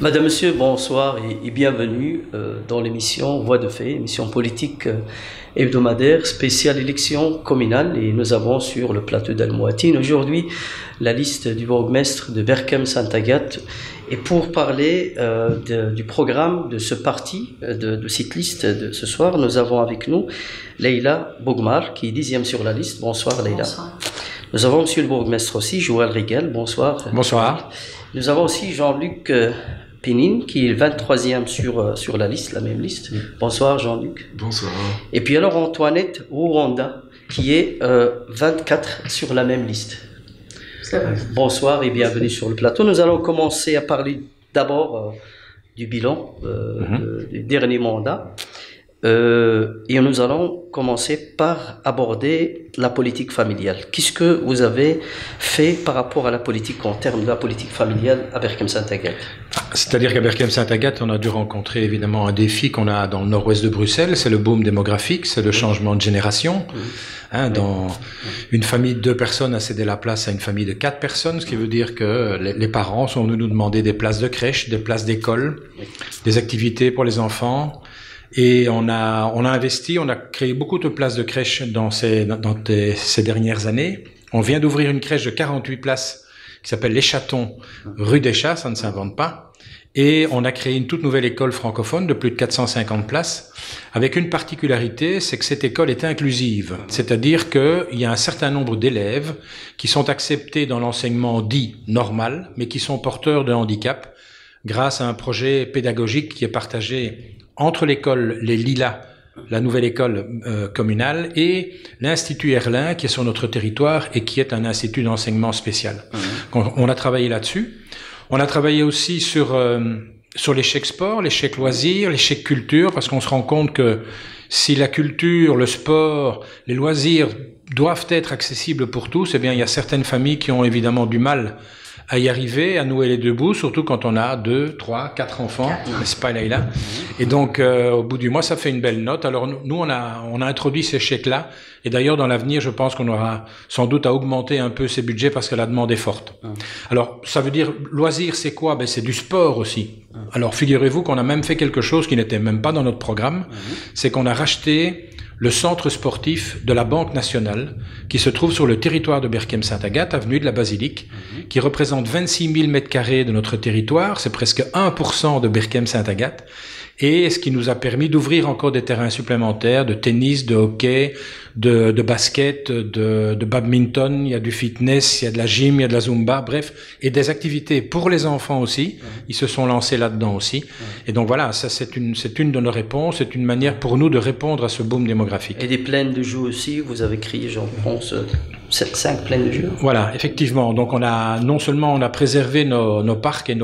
Madame, Monsieur, bonsoir et bienvenue dans l'émission Voix de Fait, émission politique hebdomadaire spéciale élection communale. Et nous avons sur le plateau d'Al Mouatine aujourd'hui la liste du bourgmestre de Berkem-Saint-Agathe. Et pour parler du programme de ce parti, de cette liste de ce soir, nous avons avec nous Leïla Bougmar, qui est 10e sur la liste. Bonsoir Leïla. Bonsoir. Nous avons Monsieur le bourgmestre aussi, Joël Rigal. Bonsoir. Bonsoir. Nous avons aussi Jean-Luc Pénine, qui est 23e sur la liste, la même liste. Bonsoir Jean-Luc. Bonsoir. Et puis alors Antoinette Ouronda, qui est 24 sur la même liste. Bonsoir et bienvenue sur le plateau. Nous allons commencer à parler d'abord du bilan du dernier mandat. Et nous allons commencer par aborder la politique familiale. Qu'est-ce que vous avez fait par rapport à la politique, en termes de la politique familiale à Berkem-Saint-Agathe? C'est-à-dire qu'à Berkem-Saint-Agathe, on a dû rencontrer évidemment un défi qu'on a dans le nord-ouest de Bruxelles, c'est le boom démographique, c'est le changement de génération. Dans une famille de 2 personnes a cédé la place à une famille de 4 personnes, ce qui veut dire que les parents sont venus nous demander des places de crèche, des places d'école, des activités pour les enfants. Et on a investi, on a créé beaucoup de places de crèche dans ces dernières années. On vient d'ouvrir une crèche de 48 places qui s'appelle Les Chatons, rue des Chats, ça ne s'invente pas. Et on a créé une toute nouvelle école francophone de plus de 450 places, avec une particularité, c'est que cette école est inclusive. C'est-à-dire qu'il y a un certain nombre d'élèves qui sont acceptés dans l'enseignement dit normal, mais qui sont porteurs de handicap, grâce à un projet pédagogique qui est partagé entre l'école Les Lilas, la nouvelle école communale, et l'Institut Herlin, qui est sur notre territoire et qui est un institut d'enseignement spécial. On a travaillé là-dessus. On a travaillé aussi sur l'échec sport, l'échec loisir, l'échec culture, parce qu'on se rend compte que si la culture, le sport, les loisirs doivent être accessibles pour tous, eh bien, il y a certaines familles qui ont évidemment du mal à y arriver, à nouer les 2 bouts, surtout quand on a 2, 3, 4 enfants, n'est-ce pas Leïla? Et donc, au bout du mois, ça fait une belle note. Alors, nous, on a introduit ces chèques-là. Et d'ailleurs, dans l'avenir, je pense qu'on aura sans doute à augmenter un peu ces budgets parce que la demande est forte. Alors, ça veut dire, loisir, c'est quoi? Ben, c'est du sport aussi. Alors, figurez-vous qu'on a même fait quelque chose qui n'était même pas dans notre programme. C'est qu'on a racheté le centre sportif de la Banque nationale, qui se trouve sur le territoire de Berkem-Saint-Agathe, avenue de la Basilique, qui représente 26 000 mètres carrés de notre territoire, c'est presque 1% de Berkem-Saint-Agathe, et ce qui nous a permis d'ouvrir encore des terrains supplémentaires de tennis, de hockey, de basket, de badminton, il y a du fitness, il y a de la gym, il y a de la zumba, bref, et des activités pour les enfants aussi. Ils se sont lancés là-dedans aussi. Et donc voilà, ça c'est une de nos réponses, c'est une manière pour nous de répondre à ce boom démographique. Et des plaines de jeux aussi, vous avez créé, je pense, 5 plaines de jeux. Voilà, effectivement. Donc non seulement on a préservé nos parcs et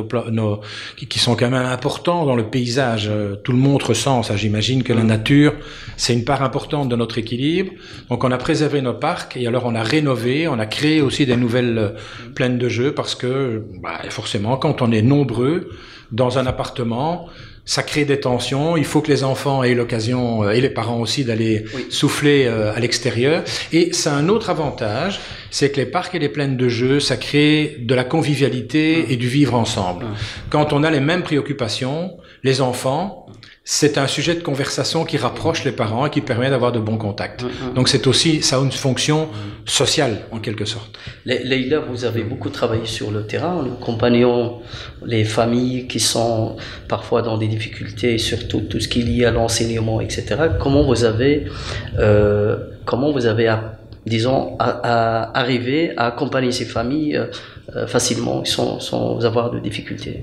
qui sont quand même importants dans le paysage. Tout le monde ressent ça. J'imagine que la nature, c'est une part importante de notre équilibre. Donc on a préservé nos parcs et alors on a rénové, on a créé aussi des nouvelles plaines de jeux parce que forcément quand on est nombreux dans un appartement, ça crée des tensions, il faut que les enfants aient l'occasion, et les parents aussi, d'aller souffler à l'extérieur. Et ça a un autre avantage, c'est que les parcs et les plaines de jeux, ça crée de la convivialité et du vivre ensemble. Quand on a les mêmes préoccupations, les enfants, c'est un sujet de conversation qui rapproche les parents et qui permet d'avoir de bons contacts. Donc c'est aussi, ça a une fonction sociale, en quelque sorte. Leïla, vous avez beaucoup travaillé sur le terrain, nous accompagnons les familles qui sont parfois dans des difficultés, surtout tout ce qui est lié à l'enseignement, etc. Comment vous avez arrivé à accompagner ces familles facilement, sans avoir de difficultés?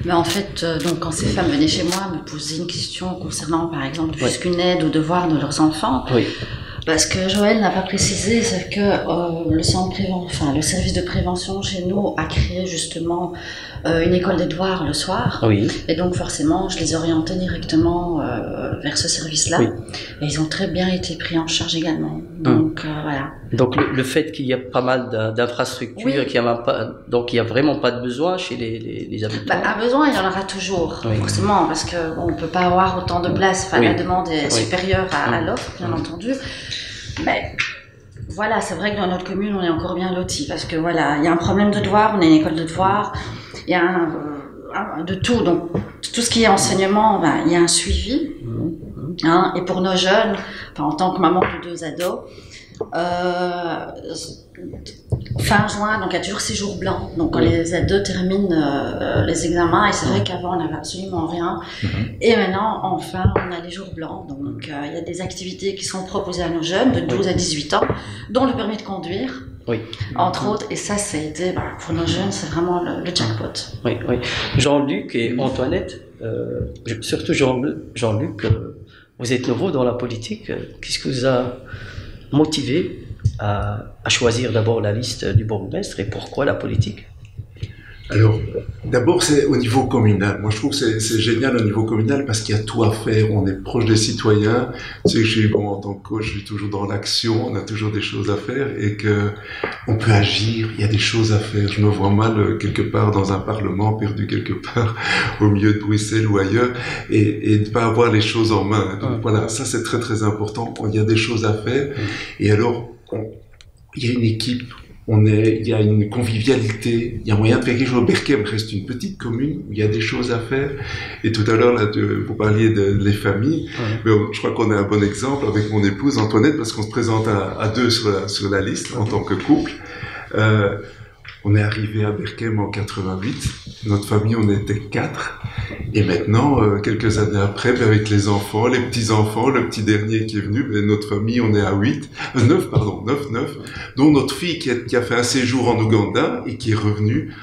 Mais en fait, donc quand ces femmes venaient chez moi me poser une question concernant, par exemple, plus qu'une aide ou devoir de leurs enfants, parce que Joël n'a pas précisé, c'est que le service de prévention chez nous a créé justement une école des devoirs le soir. Et donc forcément, je les orientais directement vers ce service-là. Et ils ont très bien été pris en charge également. Donc voilà. Donc le fait qu'il y a pas mal d'infrastructures, donc il n'y a vraiment pas de besoin chez les habitants. Un besoin, il y en aura toujours, forcément, parce qu'on ne peut pas avoir autant de place. La demande est supérieure à l'offre, bien entendu. Mais voilà, c'est vrai que dans notre commune, on est encore bien lotis, parce que voilà, il y a un problème de devoir, on a une école de devoir, il y a de tout. Donc, tout ce qui est enseignement, ben, il y a un suivi. Hein, et pour nos jeunes, enfin, en tant que maman de 2 ados, fin juin, donc il y a toujours ces jours blancs. Donc quand les ados terminent les examens, et c'est vrai qu'avant on n'avait absolument rien. Et maintenant, enfin, on a les jours blancs. Donc il y a des activités qui sont proposées à nos jeunes de 12 à 18 ans, dont le permis de conduire. Oui. Entre autres, et ça a été, pour nos jeunes, c'est vraiment le jackpot. Oui, oui. Jean-Luc et Antoinette, surtout Jean-Luc, vous êtes nouveau dans la politique. Qu'est-ce qui vous a motivé à choisir d'abord la liste du bourgmestre et pourquoi la politique? Alors, d'abord, c'est au niveau communal. Moi, je trouve que c'est génial au niveau communal parce qu'il y a tout à faire. On est proche des citoyens. Tu sais que en tant que coach, je suis toujours dans l'action. On a toujours des choses à faire et que on peut agir. Il y a des choses à faire. Je me vois mal quelque part dans un parlement, perdu quelque part au milieu de Bruxelles ou ailleurs et de pas avoir les choses en main. Donc voilà, ça c'est très très important. Il y a des choses à faire. Et alors, il y a une équipe. Il y a une convivialité, il y a moyen de faire quelque chose. Berchem reste une petite commune où il y a des choses à faire. Et tout à l'heure, là, vous parliez des familles. Mais je crois qu'on a un bon exemple avec mon épouse Antoinette parce qu'on se présente à 2 sur la liste en tant que couple. On est arrivé à Berchem en 88. Notre famille, on était 4. Et maintenant, quelques années après, avec les enfants, les petits-enfants, le petit dernier qui est venu, notre famille, on est à 9, dont notre fille qui a fait un séjour en Ouganda et qui est revenue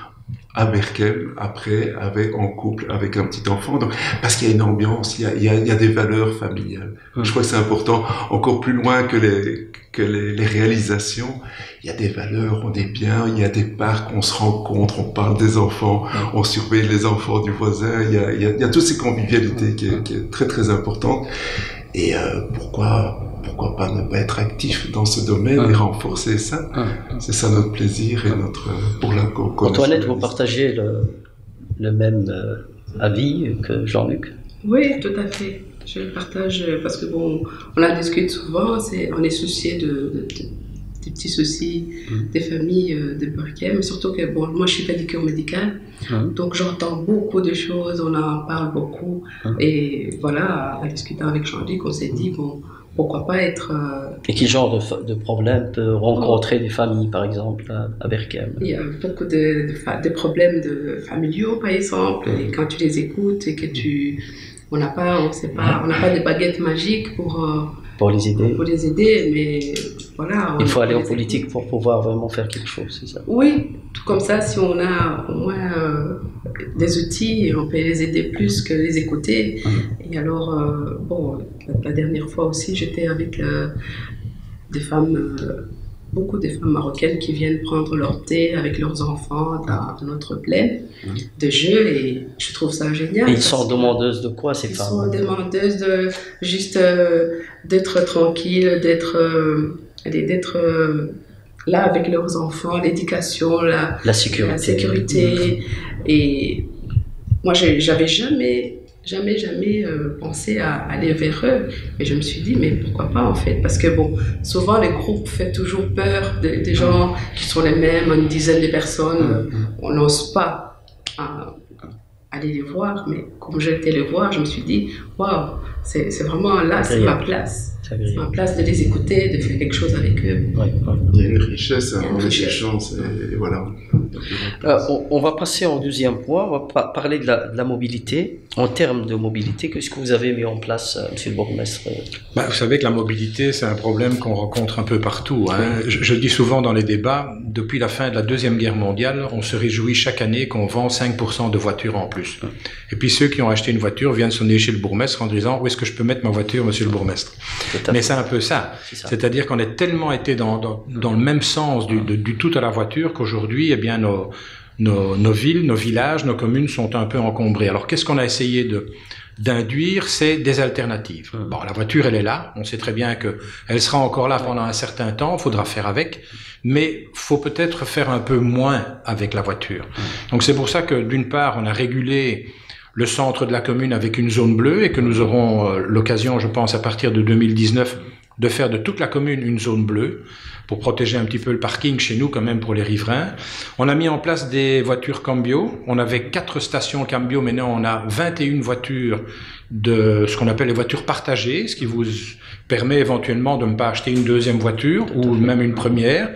à Berchem après, en couple, avec un petit enfant. Donc, parce qu'il y a une ambiance, il y a des valeurs familiales. Je crois que c'est important, encore plus loin que les réalisations. Il y a des valeurs, on est bien, il y a des parcs, on se rencontre, on parle des enfants, on surveille les enfants du voisin. Il y a toutes ces convivialités qui est très très importante. Et pourquoi pas ne pas être actif dans ce domaine et renforcer ça. C'est ça notre plaisir et pour la connaissance. Antoinette, vous partagez le même avis que Jean-Luc? Oui, tout à fait. Je le partage parce que on en discute souvent, on est soucié des petits soucis des familles de Berchem, mais surtout que moi je suis pédicure médicale, donc j'entends beaucoup de choses, on en parle beaucoup, et voilà, en discutant avec Jean-Luc, on s'est dit pourquoi pas être... Et quel genre de problème peut rencontrer des familles, par exemple, à Berchem? Il y a beaucoup de problèmes familiaux, par exemple, et quand tu les écoutes et que on n'a pas de baguette magique pour les aider, mais voilà. Il faut aller en politique pour pouvoir vraiment faire quelque chose, c'est ça? Oui, tout comme ça, si on a au moins des outils, on peut les aider plus que les écouter. Et alors, la dernière fois aussi, j'étais avec des femmes, beaucoup de femmes marocaines qui viennent prendre leur thé avec leurs enfants dans notre plaine de jeu, et je trouve ça génial. Et ils sont demandeuses de quoi, ces femmes? Ils sont demandeuses de juste d'être tranquilles, d'être là avec leurs enfants, l'éducation, la sécurité. Et moi, j'avais jamais pensé à aller vers eux, et je me suis dit mais pourquoi pas en fait, parce que souvent les groupes font toujours peur des gens qui sont les mêmes, une dizaine de personnes, on n'ose pas aller les voir, mais comme j'ai été les voir, je me suis dit waouh, c'est vraiment là, c'est ma place. C'est ma place de les écouter, de faire quelque chose avec eux. Il y a une richesse, un échange, et voilà. On va passer au deuxième point, on va parler de la mobilité. En termes de mobilité, qu'est-ce que vous avez mis en place, monsieur le bourgmestre? Vous savez que la mobilité, c'est un problème qu'on rencontre un peu partout. Je dis souvent dans les débats, depuis la fin de la Deuxième Guerre mondiale, on se réjouit chaque année qu'on vend 5% de voitures en plus. Et puis ceux qui ont acheté une voiture viennent sonner chez le bourgmestre en disant « Où est-ce que je peux mettre ma voiture, monsieur le bourgmestre ?» Mais c'est un peu ça. C'est-à-dire qu'on a tellement été dans le même sens du tout à la voiture qu'aujourd'hui, eh bien, nos villes, nos villages, nos communes sont un peu encombrées. Alors, qu'est-ce qu'on a essayé d'induire? C'est des alternatives. Bon, la voiture, elle est là. On sait très bien qu'elle sera encore là pendant un certain temps. Il faudra faire avec. Mais faut peut-être faire un peu moins avec la voiture. Donc, c'est pour ça que, d'une part, on a régulé le centre de la commune avec une zone bleue et que nous aurons l'occasion, je pense, à partir de 2019, de faire de toute la commune une zone bleue pour protéger un petit peu le parking chez nous quand même pour les riverains. On a mis en place des voitures Cambio. On avait 4 stations Cambio, maintenant on a 21 voitures de ce qu'on appelle les voitures partagées, ce qui vous permet éventuellement de ne pas acheter une deuxième voiture ou même une première.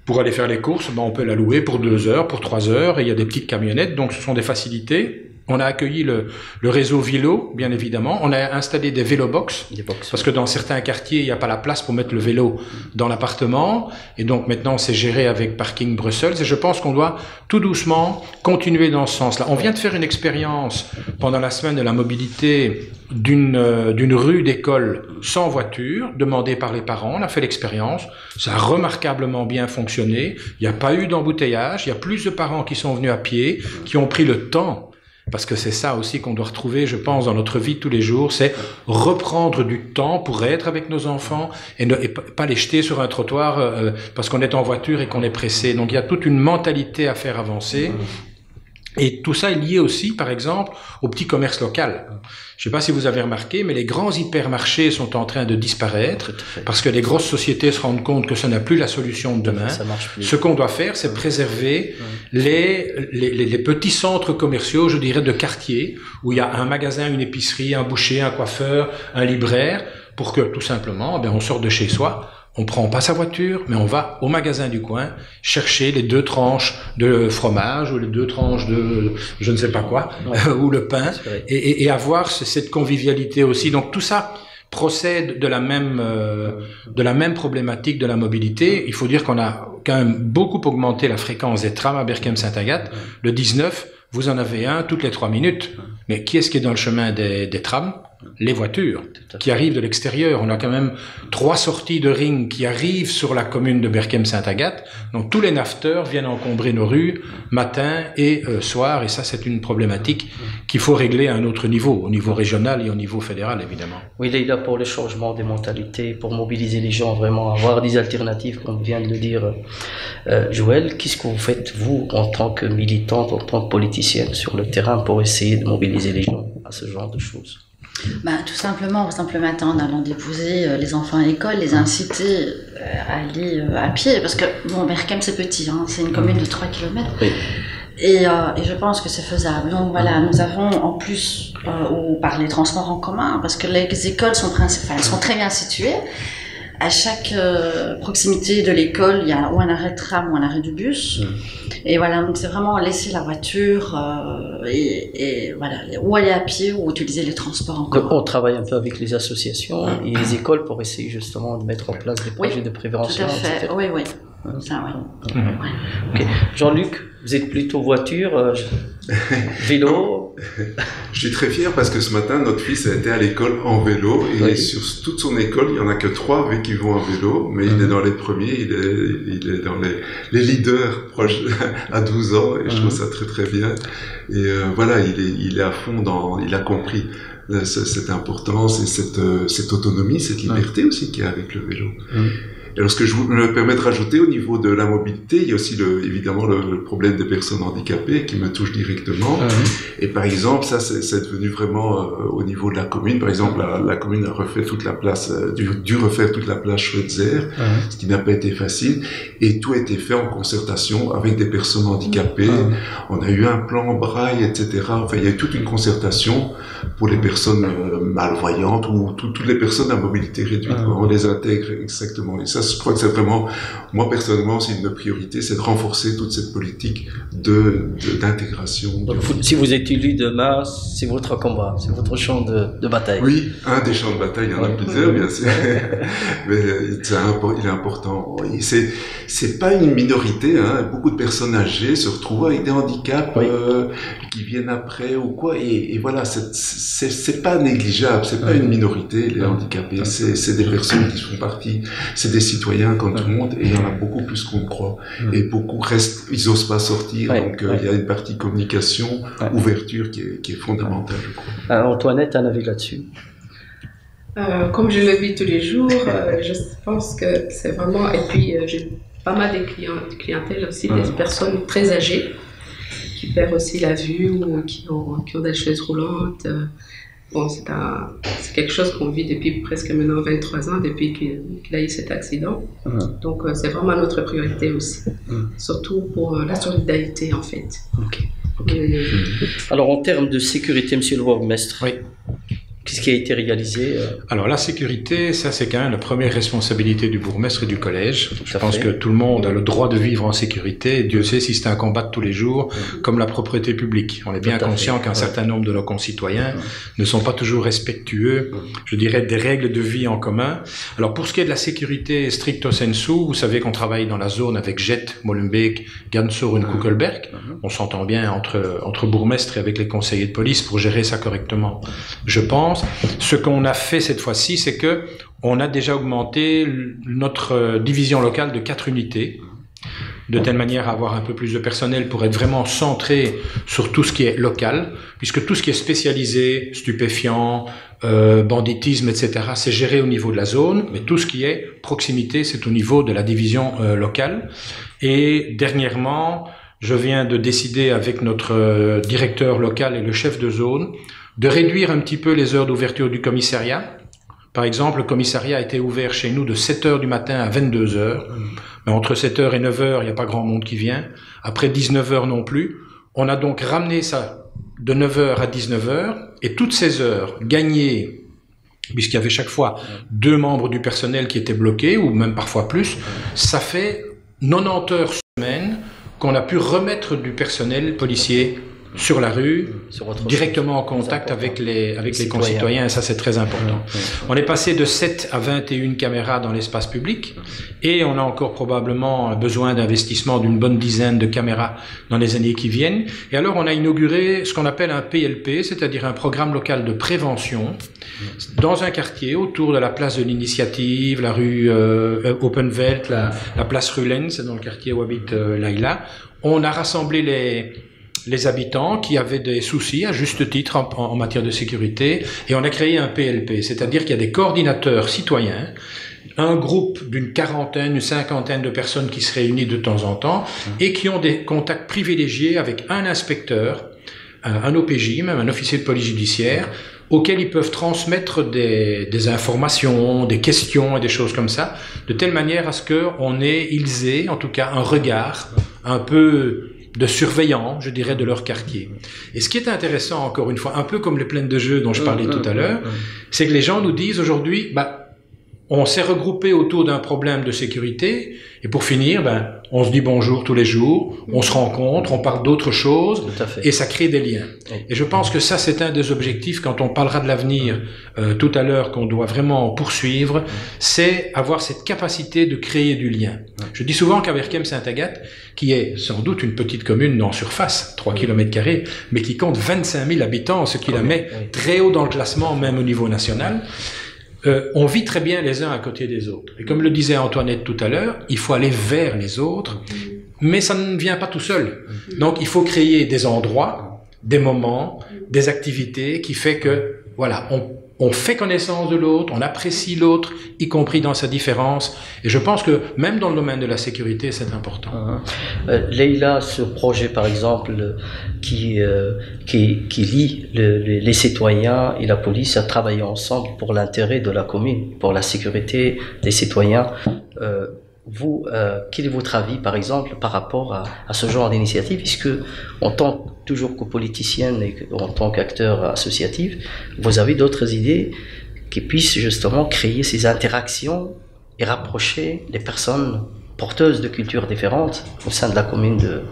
Pour aller faire les courses, on peut la louer pour 2 heures, pour 3 heures, et il y a des petites camionnettes, donc ce sont des facilités. On a accueilli le réseau vélo, bien évidemment. On a installé des vélobox, parce que dans certains quartiers, il n'y a pas la place pour mettre le vélo dans l'appartement. Et donc maintenant, c'est géré avec Parking Bruxelles. Et je pense qu'on doit tout doucement continuer dans ce sens-là. On vient de faire une expérience pendant la semaine de la mobilité d'une rue d'école sans voiture, demandée par les parents. On a fait l'expérience. Ça a remarquablement bien fonctionné. Il n'y a pas eu d'embouteillage. Il y a plus de parents qui sont venus à pied, qui ont pris le temps. Parce que c'est ça aussi qu'on doit retrouver, je pense, dans notre vie de tous les jours, c'est reprendre du temps pour être avec nos enfants et pas les jeter sur un trottoir parce qu'on est en voiture et qu'on est pressé. Donc il y a toute une mentalité à faire avancer. Et tout ça est lié aussi, par exemple, au petit commerce local. Je ne sais pas si vous avez remarqué, mais les grands hypermarchés sont en train de disparaître parce que les grosses sociétés se rendent compte que ce n'est plus la solution de demain. Ce qu'on doit faire, c'est préserver les petits centres commerciaux, je dirais, de quartier, où il y a un magasin, une épicerie, un boucher, un coiffeur, un libraire, pour que, tout simplement, on sorte de chez soi. On prend pas sa voiture, mais on va au magasin du coin chercher les 2 tranches de fromage ou les 2 tranches de je ne sais pas quoi, ou le pain, et avoir cette convivialité aussi. Donc tout ça procède de la même problématique de la mobilité. Il faut dire qu'on a quand même beaucoup augmenté la fréquence des trams à Berchem-Saint-Agathe. Le 19, vous en avez un toutes les 3 minutes. Mais qui est-ce qui est dans le chemin des trams ? Les voitures qui arrivent de l'extérieur. On a quand même 3 sorties de ring qui arrivent sur la commune de Berchem-Saint-Agathe. Donc tous les nafteurs viennent encombrer nos rues matin et soir. Et ça, c'est une problématique qu'il faut régler à un autre niveau, au niveau régional et au niveau fédéral, évidemment. Oui, il est là pour le changement des mentalités, pour mobiliser les gens, vraiment avoir des alternatives, comme vient de le dire Joël. Qu'est-ce que vous faites, vous, en tant que militante, en tant que politicienne, sur le terrain pour essayer de mobiliser les gens à ce genre de choses ? Tout simplement, le matin, en allant déposer les enfants à l'école, les inciter à aller à pied, parce que, Berchem, c'est petit, c'est une commune de 3 km. Oui. Et je pense que c'est faisable. Donc voilà, nous avons en plus, par les transports en commun, parce que les écoles sont très bien situées. À chaque proximité de l'école, il y a ou un arrêt de tram ou un arrêt du bus. Et voilà, donc c'est vraiment laisser la voiture et voilà, ou aller à pied ou utiliser les transports en commun. On travaille un peu avec les associations et les écoles pour essayer justement de mettre en place des projets de prévention. Tout à fait, etc. oui. Ça, oui. Okay. Jean-Luc, vous êtes plutôt voiture, vélo? Je suis très fier parce que ce matin, notre fils a été à l'école en vélo et sur toute son école, il n'y en a que 3 qui vont en vélo, mais il est dans les premiers, il est dans les leaders proches à 12 ans et je trouve ça très très bien. Et voilà, il est à fond il a compris cette importance et cette autonomie, cette liberté aussi qu'il y a avec le vélo. Alors, ce que je me permets de rajouter au niveau de la mobilité, il y a aussi évidemment le problème des personnes handicapées qui me touche directement. Et par exemple, ça, c'est devenu vraiment au niveau de la commune. Par exemple, la commune a refait toute la place, dû refaire toute la place Schweitzer, ce qui n'a pas été facile. Et tout a été fait en concertation avec des personnes handicapées. On a eu un plan braille, etc. Enfin, il y a eu toute une concertation pour les personnes malvoyantes ou toutes les personnes à mobilité réduite. On les intègre exactement. Et ça, je crois que c'est vraiment, moi personnellement, c'est une priorité, c'est de renforcer toute cette politique d'intégration. Donc, si vous êtes élu demain, c'est votre combat, c'est votre champ de bataille. Oui, un des champs de bataille, il y en a plusieurs, bien sûr. Mais il est important. C'est pas une minorité, beaucoup de personnes âgées se retrouvent avec des handicaps qui viennent après ou quoi. Et voilà, c'est pas négligeable, c'est pas une minorité, les handicapés. C'est des personnes qui font partie, c'est des citoyens comme tout le monde, et il y en a beaucoup plus qu'on croit. Et beaucoup restent, ils osent pas sortir, donc il y a une partie communication, ouverture qui est fondamentale, je crois. Antoinette, un avis là-dessus? Comme je le vis tous les jours, je pense que c'est vraiment, et puis j'ai pas mal de clientèle aussi, des personnes très âgées qui perdent aussi la vue ou qui ont des chaises roulantes. Bon, c'est quelque chose qu'on vit depuis presque maintenant 23 ans, depuis qu'il a eu cet accident. Donc, c'est vraiment notre priorité aussi. Surtout pour la solidarité, en fait. Alors, en termes de sécurité, monsieur le bourgmestre, oui. Qu'est-ce qui a été réalisé? Alors la sécurité, ça c'est quand même la première responsabilité du bourgmestre et du collège. Je pense que tout le monde a le droit de vivre en sécurité. Dieu sait si c'est un combat de tous les jours, comme la propreté publique. On est bien conscient qu'un certain nombre de nos concitoyens ne sont pas toujours respectueux, je dirais, des règles de vie en commun. Alors pour ce qui est de la sécurité stricto sensu, vous savez qu'on travaille dans la zone avec Jette, Molenbeek, Gansoren, Kuckelberg. On s'entend bien entre bourgmestres et avec les conseillers de police pour gérer ça correctement. Je pense. Ce qu'on a fait cette fois-ci, c'est que on a déjà augmenté notre division locale de 4 unités, de telle manière à avoir un peu plus de personnel pour être vraiment centré sur tout ce qui est local, puisque tout ce qui est spécialisé, stupéfiants, banditisme, etc., c'est géré au niveau de la zone, mais tout ce qui est proximité, c'est au niveau de la division locale. Et dernièrement, je viens de décider avec notre directeur local et le chef de zone de réduire un petit peu les heures d'ouverture du commissariat. Par exemple, le commissariat a été ouvert chez nous de 7h du matin à 22h. Mais entre 7h et 9h, il n'y a pas grand monde qui vient. Après 19h non plus. On a donc ramené ça de 9h à 19h. Et toutes ces heures gagnées, puisqu'il y avait chaque fois 2 membres du personnel qui étaient bloqués, ou même parfois plus, ça fait 90 heures semaine qu'on a pu remettre du personnel policier sur la rue, directement en contact avec les concitoyens, et ça c'est très important. On est passé de 7 à 21 caméras dans l'espace public, et on a encore probablement besoin d'investissement d'une bonne dizaine de caméras dans les années qui viennent. Et alors on a inauguré ce qu'on appelle un PLP, c'est-à-dire un programme local de prévention, dans un quartier autour de la place de l'Initiative, la rue Openveld, la place Rulen, c'est dans le quartier où habite Laïla. On a rassemblé les habitants qui avaient des soucis, à juste titre, en matière de sécurité, et on a créé un PLP, c'est-à-dire qu'il y a des coordinateurs citoyens, un groupe d'une quarantaine, une cinquantaine de personnes qui se réunissent de temps en temps, et qui ont des contacts privilégiés avec un inspecteur, un OPJ, même un officier de police judiciaire, auxquels ils peuvent transmettre des informations, des questions et des choses comme ça, de telle manière à ce qu'ils aient, en tout cas, un regard un peu de surveillants, je dirais, de leur quartier. Et ce qui est intéressant, encore une fois, un peu comme les plaines de jeux dont je parlais tout à l'heure, c'est que les gens nous disent aujourd'hui, on s'est regroupé autour d'un problème de sécurité, et pour finir, on se dit bonjour tous les jours, on se rencontre, on parle d'autres choses, et ça crée des liens. Et je pense que ça, c'est un des objectifs, quand on parlera de l'avenir tout à l'heure, qu'on doit vraiment poursuivre, c'est avoir cette capacité de créer du lien. Je dis souvent qu'Aberkem-Saint-Agathe, qui est sans doute une petite commune en surface, 3 km², mais qui compte 25 000 habitants, ce qui la met très haut dans le classement, même au niveau national, on vit très bien les uns à côté des autres. Et comme le disait Antoinette tout à l'heure, il faut aller vers les autres, mais ça ne vient pas tout seul. Donc il faut créer des endroits, des moments, des activités qui fait que, voilà, on fait connaissance de l'autre, on apprécie l'autre, y compris dans sa différence. Et je pense que même dans le domaine de la sécurité, c'est important. Leïla, ce projet, par exemple, qui lie les citoyens et la police à travailler ensemble pour l'intérêt de la commune, pour la sécurité des citoyens. Quel est votre avis, par exemple, par rapport à ce genre d'initiative, puisque en tant toujours que politicienne et en tant qu'acteur associatif, vous avez d'autres idées qui puissent justement créer ces interactions et rapprocher les personnes porteuses de cultures différentes au sein de la commune de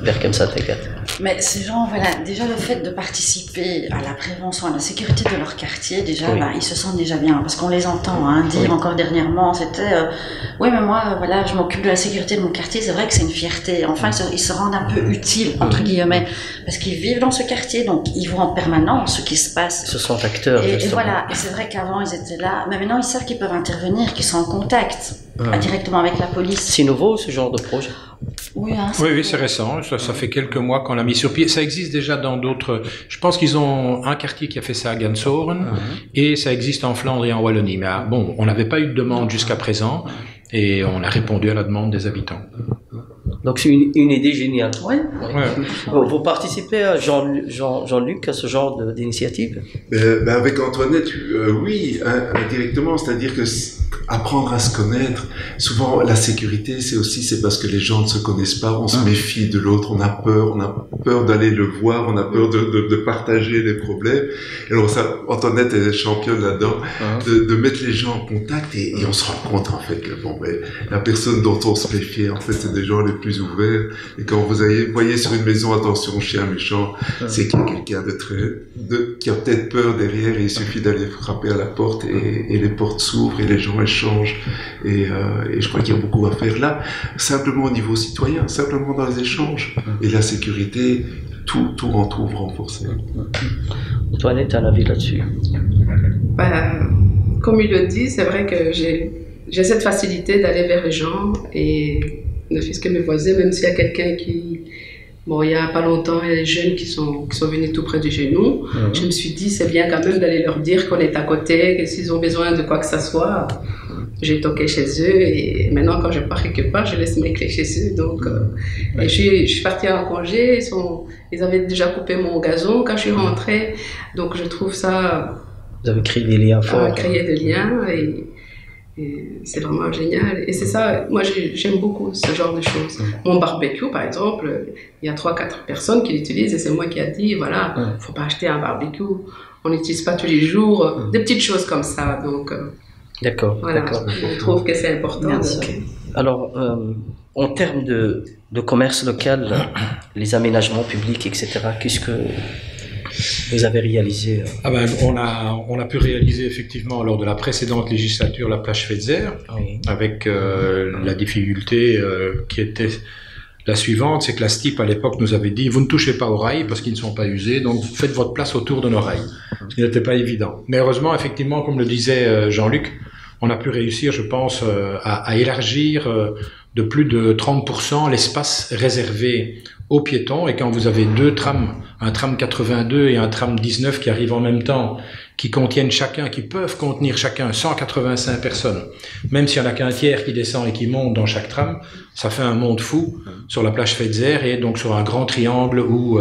Berkem-Saint-Agathe. Mais ces gens, voilà, déjà le fait de participer à la prévention, à la sécurité de leur quartier, déjà, ils se sentent déjà bien, parce qu'on les entend dire encore dernièrement, c'était oui, mais moi, voilà, je m'occupe de la sécurité de mon quartier, c'est vrai que c'est une fierté. Enfin, ils se rendent un peu utiles, entre guillemets, parce qu'ils vivent dans ce quartier, donc ils voient en permanence ce qui se passe. Ce sont acteurs, et voilà, et c'est vrai qu'avant, ils étaient là, mais maintenant, ils savent qu'ils peuvent intervenir, qu'ils sont en contact directement avec la police. C'est nouveau, ce genre de projet? Oui, c'est récent. Ça fait quelques mois qu'on l'a mis sur pied. Ça existe déjà dans d'autres. Je pense qu'ils ont un quartier qui a fait ça à Gansoren et ça existe en Flandre et en Wallonie. Mais on n'avait pas eu de demande jusqu'à présent et on a répondu à la demande des habitants. Donc c'est une idée géniale. Oui. Vous participez, Jean-Luc, à ce genre d'initiative? Avec Antoinette, oui, indirectement, c'est-à-dire que apprendre à se connaître, souvent la sécurité, c'est parce que les gens ne se connaissent pas, on se méfie de l'autre, on a peur d'aller le voir, on a peur de partager les problèmes. Et alors ça, Antoinette est championne là-dedans, de mettre les gens en contact et on se rend compte en fait que la personne dont on se méfiait, en fait, c'est des gens les plus ouverts. Et quand vous voyez sur une maison, attention, chien méchant, c'est qu'il y a quelqu'un qui a peut-être peur derrière et il suffit d'aller frapper à la porte et les portes s'ouvrent et les gens échangent. Et je crois qu'il y a beaucoup à faire là, simplement au niveau citoyen, simplement dans les échanges. Et la sécurité, tout en trouve renforcé. Antoinette, tu as un avis là-dessus? Comme il le dit, c'est vrai que j'ai cette facilité d'aller vers les gens et ne fût-ce que mes voisins, même s'il y a quelqu'un qui... Bon, il n'y a pas longtemps, il y a des jeunes qui sont venus tout près de chez nous. Je me suis dit, c'est bien quand même d'aller leur dire qu'on est à côté, que s'ils ont besoin de quoi que ce soit, j'ai toqué chez eux. Et maintenant, quand je pars quelque part, je laisse mes clés chez eux. Donc, et je suis partie en congé, ils avaient déjà coupé mon gazon quand je suis rentrée. Donc, je trouve ça... Vous avez créé des liens forts. Créé des liens et c'est vraiment génial. Et c'est ça, moi j'aime beaucoup ce genre de choses. Mon barbecue, par exemple, il y a 3-4 personnes qui l'utilisent et c'est moi qui a dit, voilà, faut pas acheter un barbecue. On n'utilise pas tous les jours. Des petites choses comme ça. Donc, d'accord. Voilà, je trouve que c'est important. Alors, en termes de commerce local, les aménagements publics, etc., qu'est-ce que vous avez réalisé? On a pu réaliser effectivement lors de la précédente législature la plage Fetzer, avec la difficulté qui était la suivante, c'est que la STIP à l'époque nous avait dit vous ne touchez pas aux rails parce qu'ils ne sont pas usés, donc faites votre place autour de nos rails, ce qui n'était pas évident. Mais heureusement, effectivement, comme le disait Jean-Luc, on a pu réussir, je pense, à élargir de plus de 30% l'espace réservé aux piétons. Et quand vous avez deux trams, un tram 82 et un tram 19 qui arrivent en même temps, qui peuvent contenir chacun 185 personnes, même s'il n'y en a qu'un tiers qui descend et qui monte dans chaque tram, ça fait un monde fou sur la plage Fetzer et donc sur un grand triangle où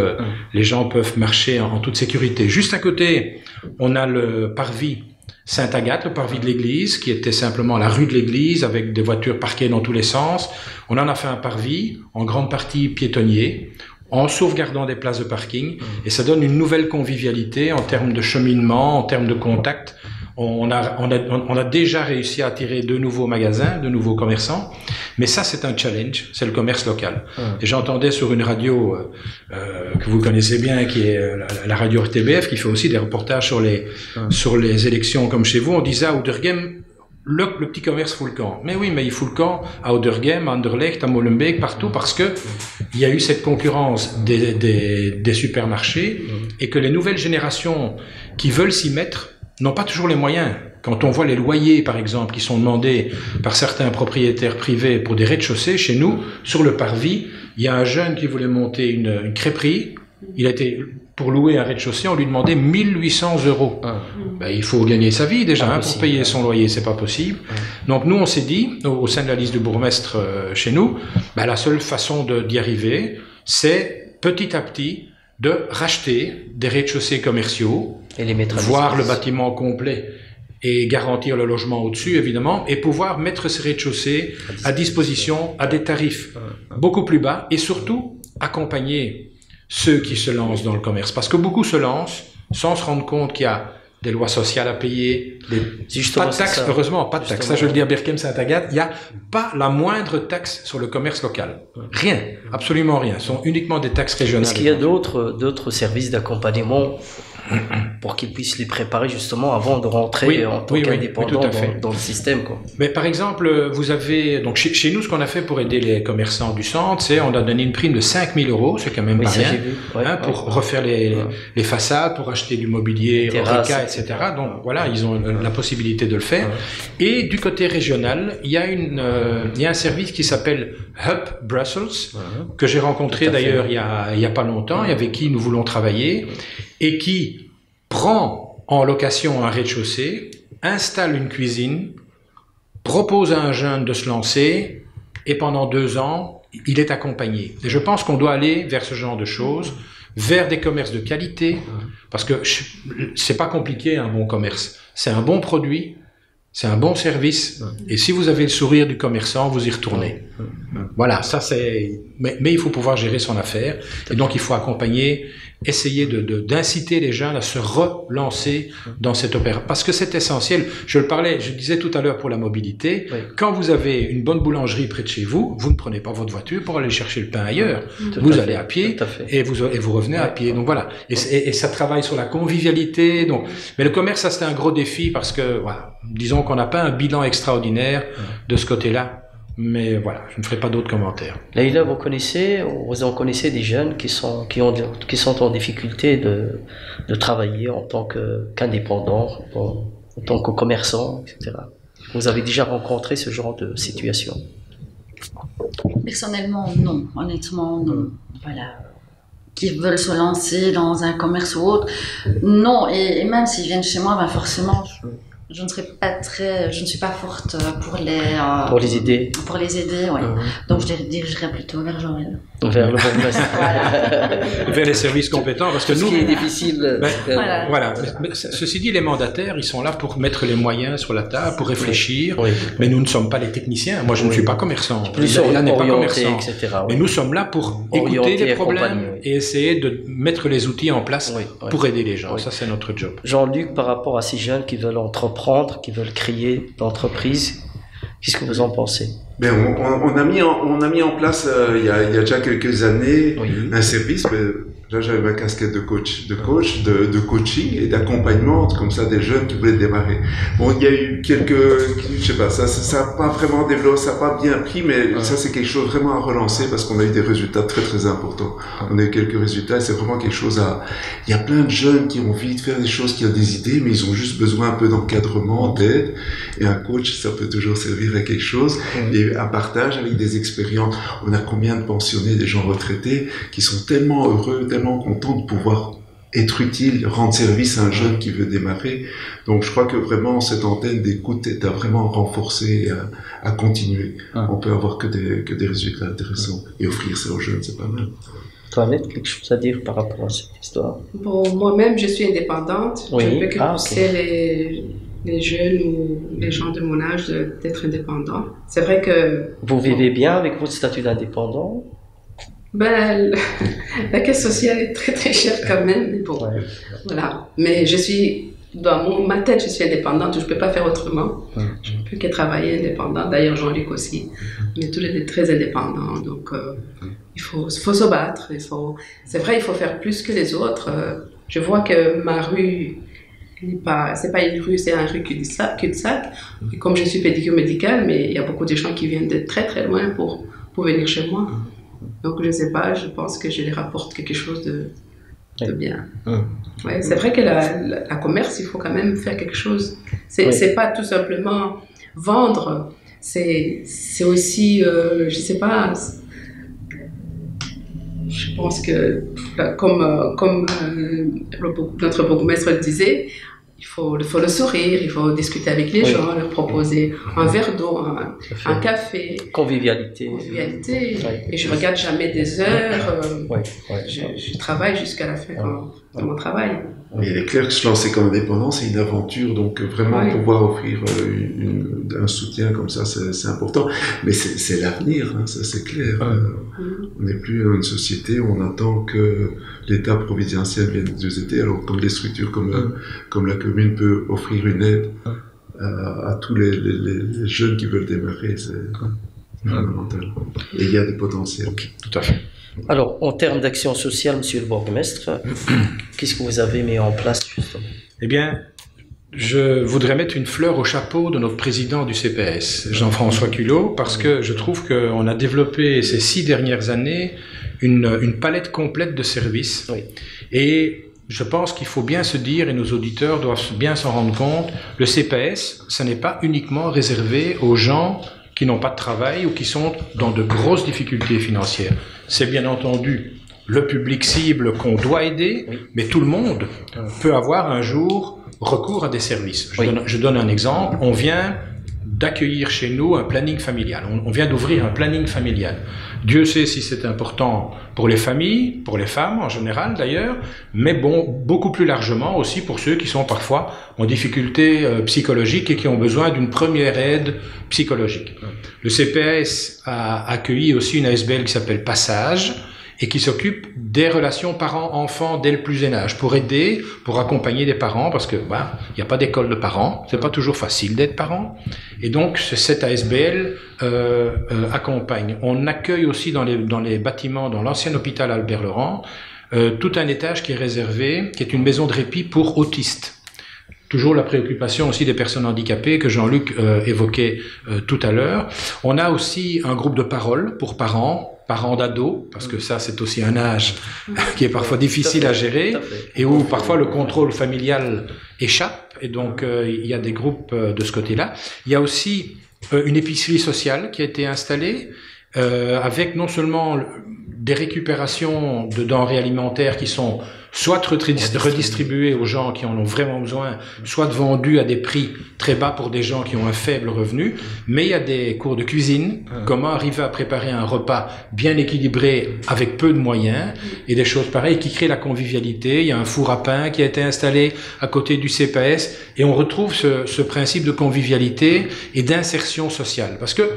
les gens peuvent marcher en toute sécurité. Juste à côté, on a le parvis Sainte-Agathe, le parvis de l'église, qui était simplement la rue de l'église avec des voitures parquées dans tous les sens. On en a fait un parvis, en grande partie piétonnier, en sauvegardant des places de parking, et ça donne une nouvelle convivialité en termes de cheminement, en termes de contact. On a déjà réussi à attirer de nouveaux magasins, de nouveaux commerçants, mais ça c'est un challenge, c'est le commerce local. Et j'entendais sur une radio que vous connaissez bien, qui est la radio RTBF, qui fait aussi des reportages sur les élections comme chez vous. On disait à Oudergem, le petit commerce fout le camp. Mais oui, mais il fout le camp à Oudergem, à Anderlecht, à Molenbeek, partout, parce que il y a eu cette concurrence des supermarchés et que les nouvelles générations qui veulent s'y mettre n'ont pas toujours les moyens. Quand on voit les loyers, par exemple, qui sont demandés par certains propriétaires privés pour des rez-de-chaussée, chez nous, sur le parvis, il y a un jeune qui voulait monter une crêperie. Pour louer un rez-de-chaussée, on lui demandait 1800 €. Il faut gagner sa vie déjà, pour payer son loyer, c'est pas possible. Donc nous, on s'est dit, au sein de la liste du bourgmestre chez nous, la seule façon d'y arriver, c'est petit à petit de racheter des rez-de-chaussée commerciaux, et les mettre voir le bâtiment complet et garantir le logement au-dessus, évidemment, et pouvoir mettre ces rez-de-chaussée à disposition à des tarifs beaucoup plus bas, et surtout accompagner ceux qui se lancent dans le commerce. Parce que beaucoup se lancent sans se rendre compte qu'il y a des lois sociales à payer, pas de taxes, heureusement, pas de taxes. Ça, je le dis à Berchem Sainte-Agathe, il n'y a pas la moindre taxe sur le commerce local. Rien, absolument rien. Ce sont uniquement des taxes régionales. Est-ce qu'il y a d'autres services d'accompagnement pour qu'ils puissent les préparer justement avant de rentrer en tant qu'indépendant dans le système, quoi. Mais par exemple, vous avez donc chez nous, ce qu'on a fait pour aider les commerçants du centre, c'est on a donné une prime de 5 000 €, c'est quand même pas rien, pour refaire les façades, pour acheter du mobilier, Orica, etc. Donc voilà, ils ont la possibilité de le faire. Et du côté régional, il y a un service qui s'appelle Hub Brussels, que j'ai rencontré d'ailleurs il y a pas longtemps, et avec qui nous voulons travailler, et qui prend en location un rez-de-chaussée, installe une cuisine, propose à un jeune de se lancer, et pendant 2 ans, il est accompagné. Et je pense qu'on doit aller vers ce genre de choses, vers des commerces de qualité, parce que c'est pas compliqué un bon commerce. C'est un bon produit, c'est un bon service, et si vous avez le sourire du commerçant, vous y retournez. Voilà, ça c'est... Mais il faut pouvoir gérer son affaire, et donc il faut accompagner, essayer d'inciter les jeunes à se relancer dans cette opération. Parce que c'est essentiel. Je disais tout à l'heure pour la mobilité, quand vous avez une bonne boulangerie près de chez vous, vous ne prenez pas votre voiture pour aller chercher le pain ailleurs. Vous allez à pied, et vous revenez à pied. Donc voilà. Et ça travaille sur la convivialité. Donc, mais le commerce, ça c'est un gros défi parce que, voilà, disons qu'on n'a pas un bilan extraordinaire de ce côté-là. Mais voilà, je ne ferai pas d'autres commentaires. Leïla, vous en connaissez des jeunes qui sont en difficulté de travailler en tant qu'indépendants, en tant que commerçants, etc. Vous avez déjà rencontré ce genre de situation? Personnellement, non. Honnêtement, non. Voilà. Qui veulent se lancer dans un commerce ou autre, non. Et même s'ils viennent chez moi, ben forcément... Je ne suis pas forte pour les aider. Pour les aider, oui. Donc je les dirigerai plutôt vers Joël. Vers le bourgmestre. Vers les services compétents, parce que nous... Ce qui est difficile. Voilà. Mais ceci dit, les mandataires, ils sont là pour mettre les moyens sur la table, pour réfléchir. Mais nous ne sommes pas les techniciens. Moi, je ne suis pas commerçant. Là n'est pas commerçant. Etc. Mais nous sommes là pour écouter les problèmes et essayer de mettre les outils en place pour aider les gens. Ça, c'est notre job. Jean-Luc, par rapport à ces jeunes qui veulent entreprendre, qui veulent créer d'entreprise, qu'est-ce que vous en pensez? On a mis en place il y a déjà quelques années un service. Là, j'avais ma casquette de coaching et d'accompagnement, comme ça, des jeunes qui voulaient démarrer. Bon, il y a eu je sais pas, ça a pas vraiment développé, ça a pas bien pris, mais ça, c'est quelque chose vraiment à relancer parce qu'on a eu des résultats très, très importants. On a eu quelques résultats et c'est vraiment quelque chose il y a plein de jeunes qui ont envie de faire des choses, qui ont des idées, mais ils ont juste besoin un peu d'encadrement, d'aide. Et un coach, ça peut toujours servir à quelque chose. Et un partage avec des expériences. On a combien de pensionnés, des gens retraités qui sont tellement heureux, tellement content de pouvoir être utile, rendre service à un jeune qui veut démarrer. Donc je crois que vraiment cette antenne d'écoute est à vraiment renforcer, à continuer. On peut avoir que des résultats intéressants et offrir ça aux jeunes, c'est pas mal. Toinette, quelque chose à dire par rapport à cette histoire? Bon, moi-même je suis indépendante. Je ne peux que pousser les jeunes ou les gens de mon âge d'être indépendants. C'est vrai que... Vous vivez bien avec votre statut d'indépendant? La caisse sociale est très très chère quand même, mais bon, voilà. Mais dans ma tête, je suis indépendante, je ne peux pas faire autrement. Je ne peux que travailler indépendant. D'ailleurs, Jean-Luc aussi. On est tous les deux très indépendants, donc il faut se battre. C'est vrai, il faut faire plus que les autres. Je vois que ma rue, c'est pas une rue, c'est un rue cul-de-sac. Et comme je suis pédicure médicale, mais il y a beaucoup de gens qui viennent de très très loin pour venir chez moi. Donc, je ne sais pas, je pense que je les rapporte quelque chose de bien. C'est vrai que la commerce, il faut quand même faire quelque chose. C'est pas tout simplement vendre, c'est aussi, je ne sais pas, je pense que, comme notre bourgmestre le disait, il faut le sourire, il faut discuter avec les gens, leur proposer un verre d'eau, un café. Convivialité. Et je ne regarde jamais des heures. Je travaille jusqu'à la fin de mon travail. Mais il est clair que se lancer comme indépendant, c'est une aventure. Donc vraiment pouvoir offrir un soutien comme ça, c'est important. Mais c'est l'avenir, hein, ça c'est clair. On n'est plus dans une société où on attend que l'État providentiel vienne nous aider. Alors comme des structures comme la commune peut offrir une aide à tous les jeunes qui veulent démarrer, c'est fondamental. Et il y a des potentiels. Tout à fait. Alors, en termes d'action sociale, monsieur le bourgmestre, qu'est-ce que vous avez mis en place justement? Eh bien, je voudrais mettre une fleur au chapeau de notre président du CPS, Jean-François Culot, parce que je trouve qu'on a développé ces 6 dernières années une palette complète de services. Et je pense qu'il faut bien se dire, et nos auditeurs doivent bien s'en rendre compte, le CPS, ce n'est pas uniquement réservé aux gens qui n'ont pas de travail ou qui sont dans de grosses difficultés financières. C'est bien entendu le public cible qu'on doit aider, mais tout le monde peut avoir un jour recours à des services. Je donne un exemple. On vient d'accueillir chez nous un planning familial. On vient d'ouvrir un planning familial. Dieu sait si c'est important pour les familles, pour les femmes en général d'ailleurs, mais bon, beaucoup plus largement aussi pour ceux qui sont parfois en difficulté psychologique et qui ont besoin d'une première aide psychologique. Le CPS a accueilli aussi une ASBL qui s'appelle Passage, et qui s'occupe des relations parents-enfants dès le plus jeune âge, pour aider, pour accompagner des parents, parce que il n'y a pas d'école de parents, c'est pas toujours facile d'être parent, et donc cette ASBL accompagne. On accueille aussi dans les bâtiments, dans l'ancien hôpital Albert Laurent, tout un étage qui est réservé, qui est une maison de répit pour autistes. Toujours la préoccupation aussi des personnes handicapées que Jean-Luc évoquait tout à l'heure. On a aussi un groupe de parole pour parents d'ados, parce que ça c'est aussi un âge qui est parfois difficile à gérer et où parfois le contrôle familial échappe, et donc il y a des groupes de ce côté-là. Il y a aussi une épicerie sociale qui a été installée avec non seulement des récupérations de denrées alimentaires qui sont soit redistribuées aux gens qui en ont vraiment besoin, soit vendues à des prix très bas pour des gens qui ont un faible revenu, mais il y a des cours de cuisine, comment arriver à préparer un repas bien équilibré avec peu de moyens, et des choses pareilles qui créent la convivialité. Il y a un four à pain qui a été installé à côté du CPS, et on retrouve ce principe de convivialité et d'insertion sociale, parce que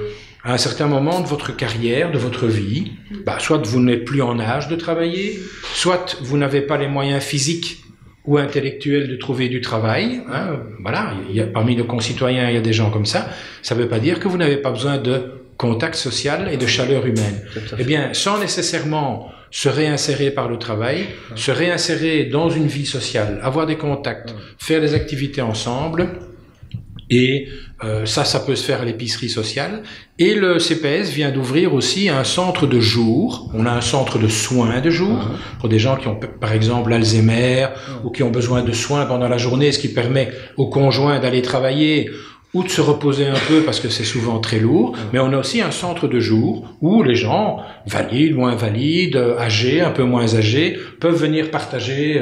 à un certain moment de votre carrière, de votre vie, soit vous n'êtes plus en âge de travailler, soit vous n'avez pas les moyens physiques ou intellectuels de trouver du travail. Voilà, parmi nos concitoyens, il y a des gens comme ça. Ça ne veut pas dire que vous n'avez pas besoin de contact social et de chaleur humaine. Eh bien, sans nécessairement se réinsérer par le travail, se réinsérer dans une vie sociale, avoir des contacts, faire des activités ensemble. Et ça peut se faire à l'épicerie sociale. Et le CPS vient d'ouvrir aussi un centre de jour. On a un centre de soins de jour pour des gens qui ont, par exemple, l'Alzheimer ou qui ont besoin de soins pendant la journée, ce qui permet aux conjoints d'aller travailler ou de se reposer un peu parce que c'est souvent très lourd. Mais on a aussi un centre de jour où les gens, valides ou invalides, âgés, un peu moins âgés, peuvent venir partager